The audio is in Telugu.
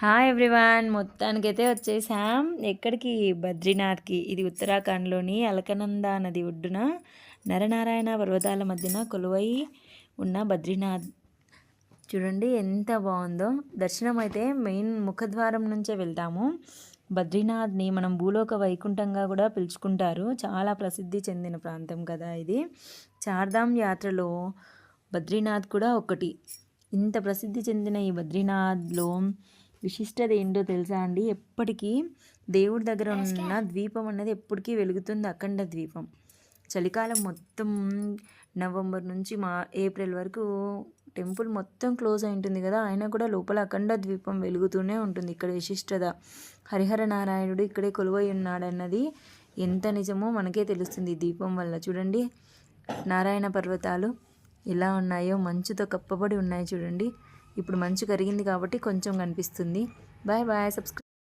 హాయ్ ఎవ్రీవన్, మొత్తానికైతే వచ్చేసాం. ఎక్కడికి? బద్రీనాథ్కి. ఇది ఉత్తరాఖండ్లోని అలకనంద నది ఒడ్డున నరనారాయణ పర్వతాల మధ్యన కొలువై ఉన్న బద్రీనాథ్. చూడండి ఎంత బాగుందో. దర్శనం అయితే మెయిన్ ముఖద్వారం నుంచే వెళ్తాము. బద్రీనాథ్ని మనం భూలోక వైకుంఠంగా కూడా పిలుచుకుంటారు. చాలా ప్రసిద్ధి చెందిన ప్రాంతం కదా ఇది. చార్ధామ్ యాత్రలో బద్రీనాథ్ కూడా ఒకటి. ఇంత ప్రసిద్ధి చెందిన ఈ బద్రీనాథ్లో విశిష్టత ఏంటో తెలుసా అండి? ఎప్పటికీ దేవుడి దగ్గర ఉన్న ద్వీపం అనేది ఎప్పటికీ వెలుగుతుంది, అఖండ ద్వీపం. చలికాలం మొత్తం నవంబర్ నుంచి ఏప్రిల్ వరకు టెంపుల్ మొత్తం క్లోజ్ అయి ఉంటుంది కదా, అయినా కూడా లోపల అఖండ ద్వీపం వెలుగుతూనే ఉంటుంది. ఇక్కడ విశిష్టత హరిహర నారాయణుడు ఇక్కడే కొలువై ఉన్నాడన్నది ఎంత నిజమో మనకే తెలుస్తుంది ఈ దీపం వల్ల. చూడండి నారాయణ పర్వతాలు ఎలా ఉన్నాయో, మంచుతో కప్పబడి ఉన్నాయి చూడండి. ఇప్పుడు మంచు కరిగింది కాబట్టి కొంచెం కనిపిస్తుంది. Bye bye, subscribe.